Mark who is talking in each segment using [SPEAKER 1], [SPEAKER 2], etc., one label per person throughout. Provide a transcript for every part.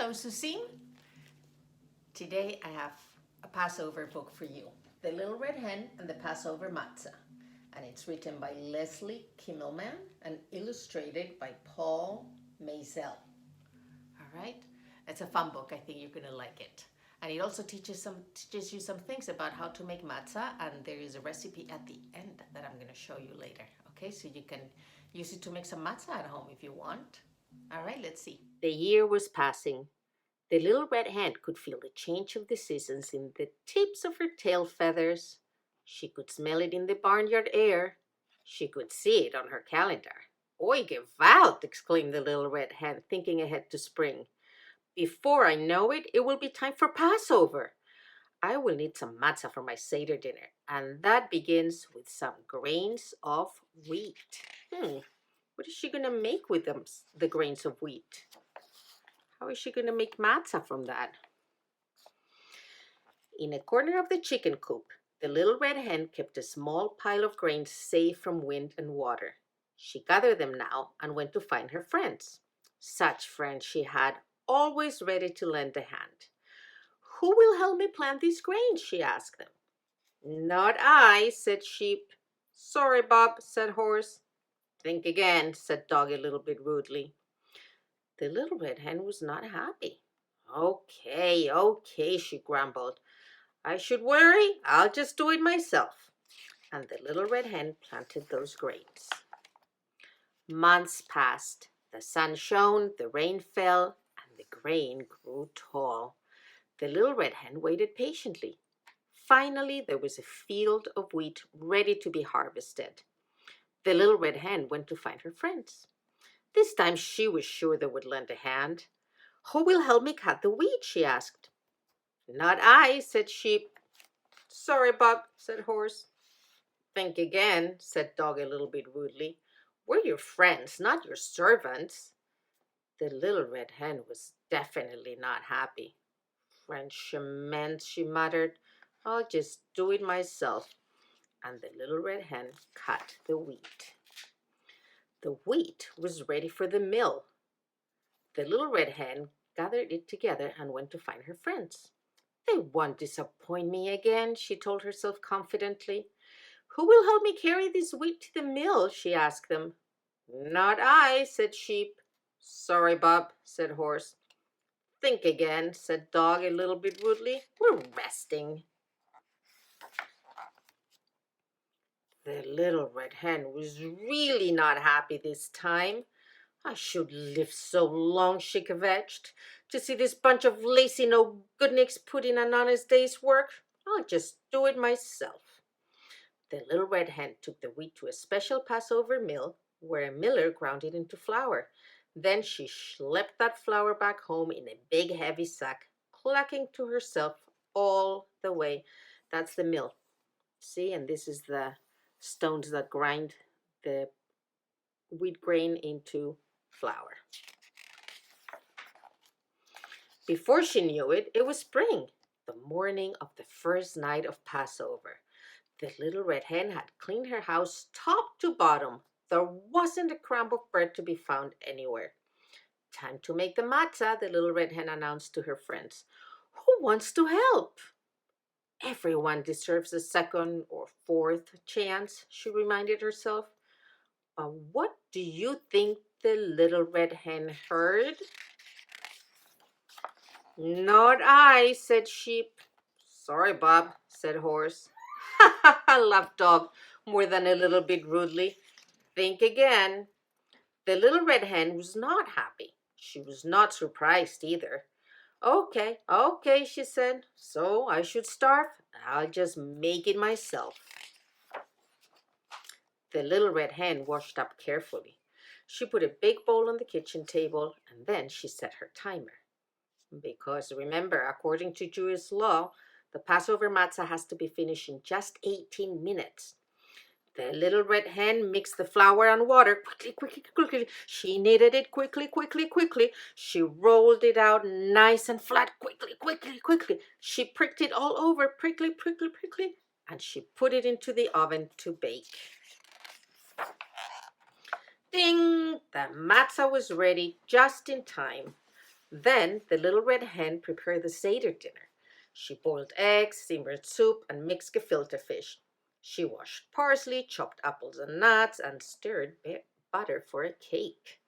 [SPEAKER 1] Hello, Susie. Today I have a Passover book for you, The Little Red Hen and the Passover Matzah. And it's written by Leslie Kimmelman and illustrated by Paul Meisel. All right? It's a fun book. I think you're going to like it. And it also teaches you some things about how to make matzah, and there is a recipe at the end that I'm going to show you later. Okay, so you can use it to make some matzah at home if you want. All right, let's see. The year was passing. The little red hen could feel the change of the seasons in the tips of her tail feathers. She could smell it in the barnyard air. She could see it on her calendar. Oi, gewalt! Exclaimed the little red hen, thinking ahead to spring. Before I know it, it will be time for Passover. I will need some matzah for my Seder dinner, and that begins with some grains of wheat. What is she going to make with them, the grains of wheat? How is she going to make matzah from that? In a corner of the chicken coop, the little red hen kept a small pile of grains safe from wind and water. She gathered them now and went to find her friends. Such friends she had, always ready to lend a hand. Who will help me plant these grains? She asked them. Not I, said Sheep. Sorry, Bob, said Horse. Think again, said Dog a little bit rudely. The little red hen was not happy. Okay, she grumbled. I should worry, I'll just do it myself. And the little red hen planted those grains. Months passed. The sun shone, the rain fell, and the grain grew tall. The little red hen waited patiently. Finally, there was a field of wheat ready to be harvested. The little red hen went to find her friends. This time she was sure they would lend a hand. Who will help me cut the wheat? She asked. Not I, said Sheep. Sorry, Bob, said Horse. Think again, said Dog a little bit rudely. We're your friends, not your servants. The little red hen was definitely not happy. Frenchman, she muttered. I'll just do it myself. And the little red hen cut the wheat. The wheat was ready for the mill. The little red hen gathered it together and went to find her friends. They won't disappoint me again, she told herself confidently. Who will help me carry this wheat to the mill? She asked them. Not I, said Sheep. Sorry, Bob, said Horse. Think again, said Dog a little bit rudely. We're resting. The little red hen was really not happy this time. I should live so long, she kvetched, to see this bunch of lazy no-goodniks put in an honest day's work. I'll just do it myself. The little red hen took the wheat to a special Passover mill, where a miller ground it into flour. Then she schlepped that flour back home in a big heavy sack, clucking to herself all the way. That's the mill. See, and this is the stones that grind the wheat grain into flour. Before she knew it, it was spring, the morning of the first night of Passover. The little red hen had cleaned her house top to bottom. There wasn't a crumb of bread to be found anywhere. Time to make the matzah, the little red hen announced to her friends. Who wants to help? Everyone deserves a second or fourth chance, she reminded herself. But what do you think the little red hen heard? Not I, said Sheep. Sorry, Bob, said Horse. Ha ha ha, laughed Dog, more than a little bit rudely. Think again. The little red hen was not happy. She was not surprised either. Okay, she said. So I should starve? I'll just make it myself. The little red hen washed up carefully. She put a big bowl on the kitchen table, and then she set her timer. Because remember, according to Jewish law, the Passover matzah has to be finished in just 18 minutes. The little red hen mixed the flour and water quickly. She kneaded it quickly. She rolled it out nice and flat quickly. She pricked it all over prickly. And she put it into the oven to bake. Ding! The matzah was ready just in time. Then the little red hen prepared the Seder dinner. She boiled eggs, simmered soup, and mixed gefilte fish. She washed parsley, chopped apples and nuts, and stirred butter for a cake.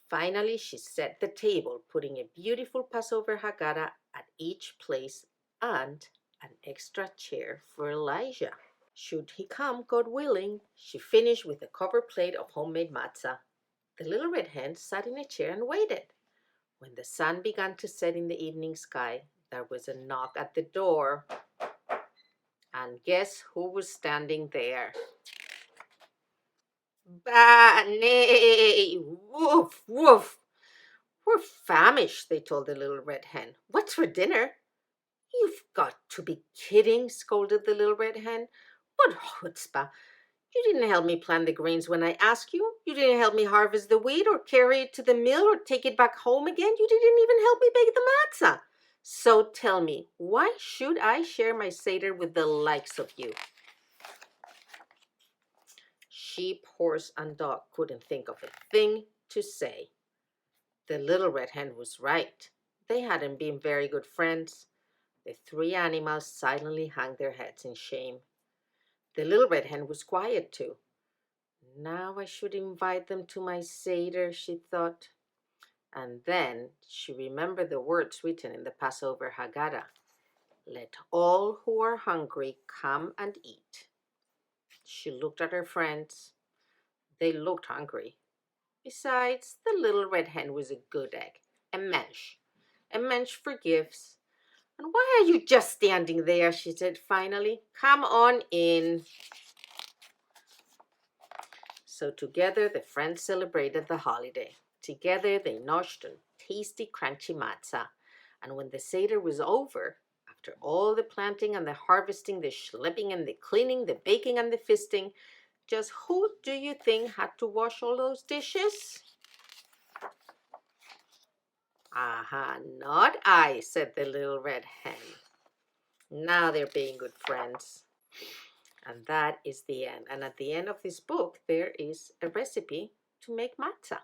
[SPEAKER 1] Finally, she set the table, putting a beautiful Passover Haggadah at each place and an extra chair for Elijah. Should he come, God willing, she finished with a covered plate of homemade matzah. The little red hen sat in a chair and waited. When the sun began to set in the evening sky, there was a knock at the door. And guess who was standing there? Bah, nay, woof, woof. We're famished, they told the little red hen. What's for dinner? You've got to be kidding, scolded the little red hen. What chutzpah! You didn't help me plant the grains when I asked you. You didn't help me harvest the wheat or carry it to the mill or take it back home again. You didn't even help me bake the matzah. So tell me, why should I share my Seder with the likes of you? Sheep, horse, and dog couldn't think of a thing to say. The little red hen was right. They hadn't been very good friends. The three animals silently hung their heads in shame. The little red hen was quiet too. Now I should invite them to my Seder, she thought. And then she remembered the words written in the Passover Haggadah. Let all who are hungry come and eat. She looked at her friends. They looked hungry. Besides, the little red hen was a good egg, a mensch for gifts. And why are you just standing there, she said finally. Come on in. So together the friends celebrated the holiday. Together they noshed on tasty, crunchy matzah. And when the Seder was over, after all the planting and the harvesting, the schlepping and the cleaning, the baking and the feasting, just who do you think had to wash all those dishes? Aha, not I, said the little red hen. Now they're being good friends. And that is the end. And at the end of this book, there is a recipe to make matzah.